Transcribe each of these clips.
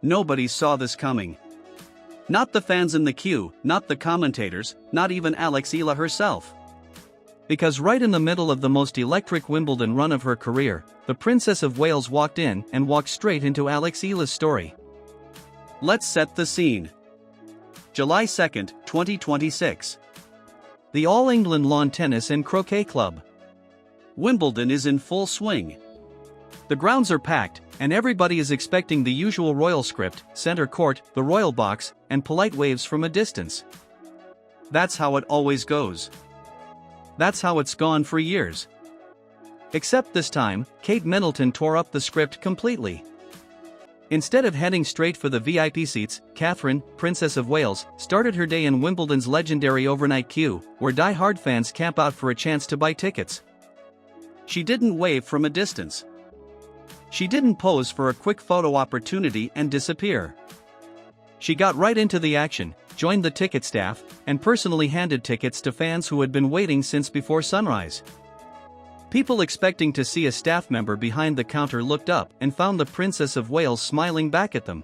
Nobody saw this coming. Not the fans in the queue, not the commentators, not even Alex Eala herself. Because right in the middle of the most electric Wimbledon run of her career, the Princess of Wales walked in and walked straight into Alex Eala's story. Let's set the scene. July 2, 2026. The All England Lawn Tennis and Croquet Club. Wimbledon is in full swing. The grounds are packed, and everybody is expecting the usual royal script: center court, the royal box, and polite waves from a distance. That's how it always goes. That's how it's gone for years. Except this time, Kate Middleton tore up the script completely. Instead of heading straight for the VIP seats, Catherine, Princess of Wales, started her day in Wimbledon's legendary overnight queue, where die-hard fans camp out for a chance to buy tickets. She didn't wave from a distance. She didn't pose for a quick photo opportunity and disappear. She got right into the action, joined the ticket staff, and personally handed tickets to fans who had been waiting since before sunrise. People expecting to see a staff member behind the counter looked up and found the Princess of Wales smiling back at them.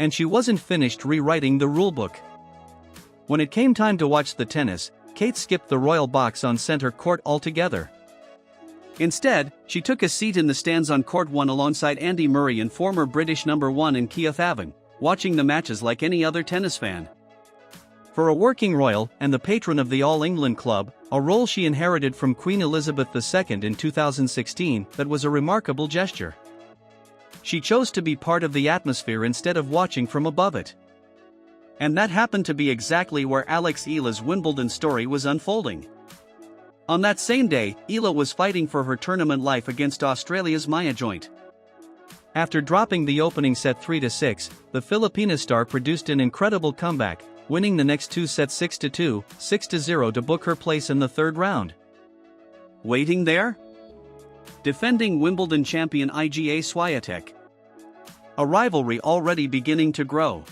And she wasn't finished rewriting the rulebook. When it came time to watch the tennis, Kate skipped the royal box on center court altogether. Instead, she took a seat in the stands on Court 1 alongside Andy Murray and former British number 1 in Kia Thavan, watching the matches like any other tennis fan. For a working royal and the patron of the All England Club, a role she inherited from Queen Elizabeth II in 2016, that was a remarkable gesture. She chose to be part of the atmosphere instead of watching from above it. And that happened to be exactly where Alex Eala's Wimbledon story was unfolding. On that same day, Eala was fighting for her tournament life against Australia's Maya Joint. After dropping the opening set 3-6, the Filipina star produced an incredible comeback, winning the next two sets 6-2, 6-0 to book her place in the third round. Waiting there? Defending Wimbledon champion Iga Swiatek. A rivalry already beginning to grow.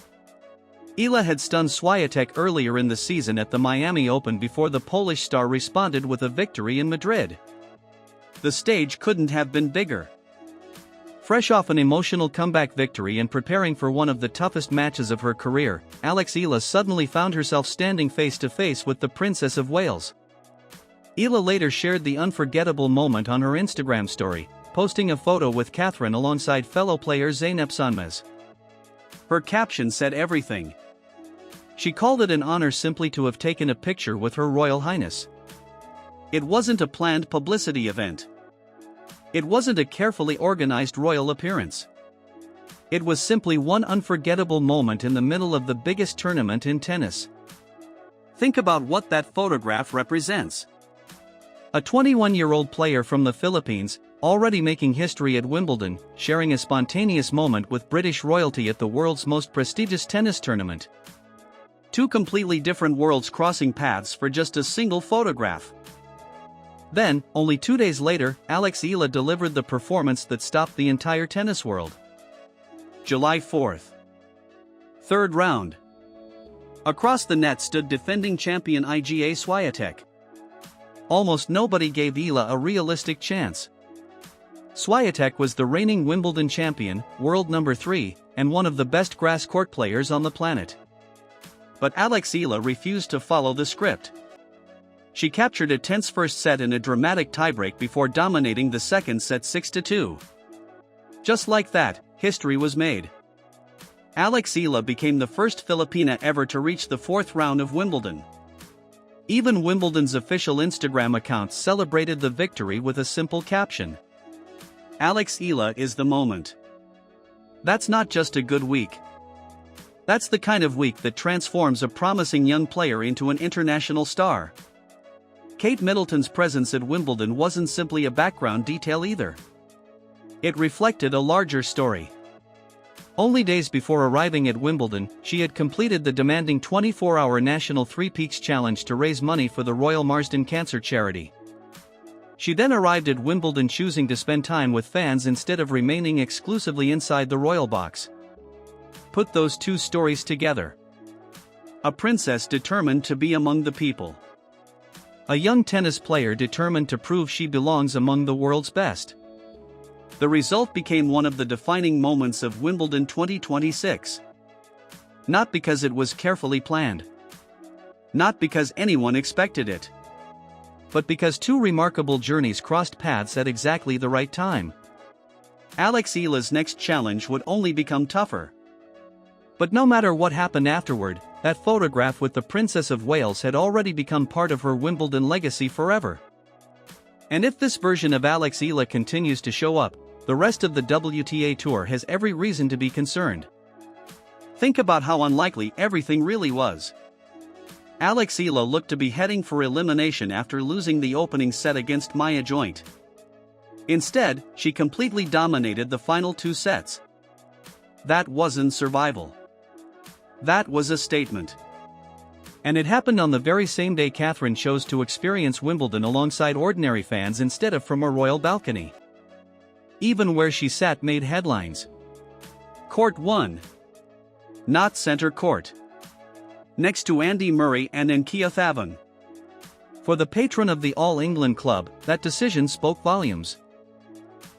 Eala had stunned Swiatek earlier in the season at the Miami Open before the Polish star responded with a victory in Madrid. The stage couldn't have been bigger. Fresh off an emotional comeback victory and preparing for one of the toughest matches of her career, Alex Eala suddenly found herself standing face-to-face with the Princess of Wales. Eala later shared the unforgettable moment on her Instagram story, posting a photo with Catherine alongside fellow player Zeynep Sonmez. Her caption said everything. She called it an honor simply to have taken a picture with Her Royal Highness. It wasn't a planned publicity event. It wasn't a carefully organized royal appearance. It was simply one unforgettable moment in the middle of the biggest tournament in tennis. Think about what that photograph represents. A 21-year-old player from the Philippines, already making history at Wimbledon, sharing a spontaneous moment with British royalty at the world's most prestigious tennis tournament. Two completely different worlds crossing paths for just a single photograph. Then, only 2 days later, Alex Eala delivered the performance that stopped the entire tennis world. July 4th. Third round. Across the net stood defending champion Iga Swiatek. Almost nobody gave Eala a realistic chance. Swiatek was the reigning Wimbledon champion, world number 3, and one of the best grass court players on the planet. But Alex Eala refused to follow the script. She captured a tense first set in a dramatic tiebreak before dominating the second set 6-2. Just like that, history was made. Alex Eala became the first Filipina ever to reach the fourth round of Wimbledon. Even Wimbledon's official Instagram account celebrated the victory with a simple caption. Alex Eala is the moment. That's not just a good week. That's the kind of week that transforms a promising young player into an international star. Kate Middleton's presence at Wimbledon wasn't simply a background detail either. It reflected a larger story. Only days before arriving at Wimbledon, she had completed the demanding 24-hour National Three Peaks Challenge to raise money for the Royal Marsden Cancer Charity. She then arrived at Wimbledon choosing to spend time with fans instead of remaining exclusively inside the royal box. Put those two stories together. A princess determined to be among the people. A young tennis player determined to prove she belongs among the world's best. The result became one of the defining moments of Wimbledon 2026. Not because it was carefully planned. Not because anyone expected it. But because two remarkable journeys crossed paths at exactly the right time. Alex Eala's next challenge would only become tougher. But no matter what happened afterward, that photograph with the Princess of Wales had already become part of her Wimbledon legacy forever. And if this version of Alex Eala continues to show up, the rest of the WTA Tour has every reason to be concerned. Think about how unlikely everything really was. Alex Eala looked to be heading for elimination after losing the opening set against Maya Joint. Instead, she completely dominated the final two sets. That wasn't survival. That was a statement. And it happened on the very same day Catherine chose to experience Wimbledon alongside ordinary fans instead of from a royal balcony. Even where she sat made headlines. Court 1. Not center court. Next to Andy Murray and Nkia Thavan. For the patron of the All England club, that decision spoke volumes.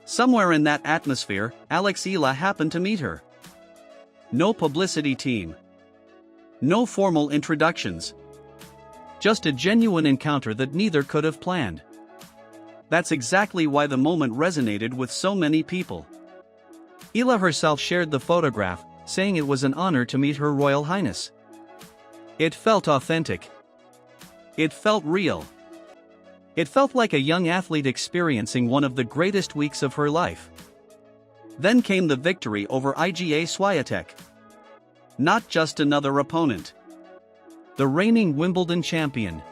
Somewhere in that atmosphere, Alex Eala happened to meet her. No publicity team. No formal introductions. Just a genuine encounter that neither could have planned. That's exactly why the moment resonated with so many people. Eala herself shared the photograph, saying it was an honor to meet Her Royal Highness. It felt authentic. It felt real. It felt like a young athlete experiencing one of the greatest weeks of her life. Then came the victory over Iga Swiatek. Not just another opponent. The reigning Wimbledon champion.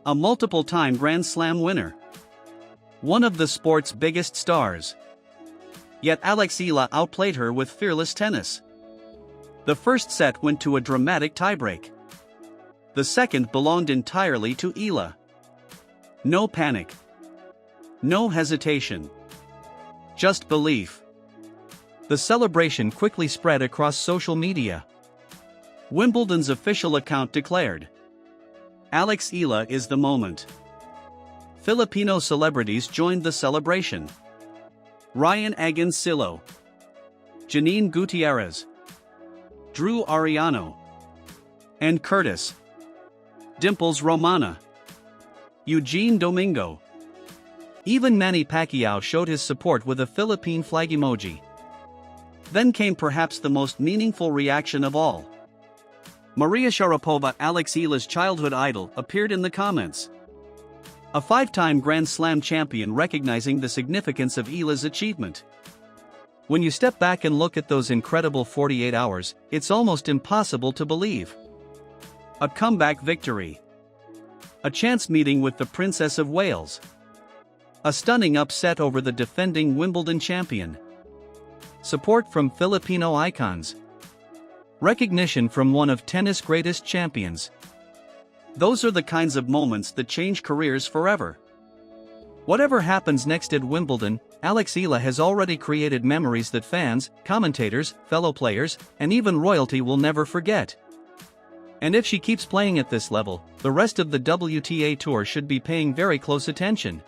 A multiple-time Grand Slam winner. One of the sport's biggest stars. Yet Alex Eala outplayed her with fearless tennis. The first set went to a dramatic tiebreak. The second belonged entirely to Eala. No panic. No hesitation. Just belief. The celebration quickly spread across social media. Wimbledon's official account declared, "Alex Eala is the moment." Filipino celebrities joined the celebration. Ryan Agancillo, Janine Gutierrez, Drew Ariano, and Curtis, Dimples Romana, Eugene Domingo. Even Manny Pacquiao showed his support with a Philippine flag emoji. Then came perhaps the most meaningful reaction of all. Maria Sharapova, Alex Eala's childhood idol, appeared in the comments. A five-time Grand Slam champion recognizing the significance of Eala's achievement. When you step back and look at those incredible 48 hours, it's almost impossible to believe. A comeback victory. A chance meeting with the Princess of Wales. A stunning upset over the defending Wimbledon champion. Support from Filipino icons. Recognition from one of tennis' greatest champions. Those are the kinds of moments that change careers forever. Whatever happens next at Wimbledon, Alex Eala has already created memories that fans, commentators, fellow players, and even royalty will never forget. And if she keeps playing at this level, the rest of the WTA Tour should be paying very close attention.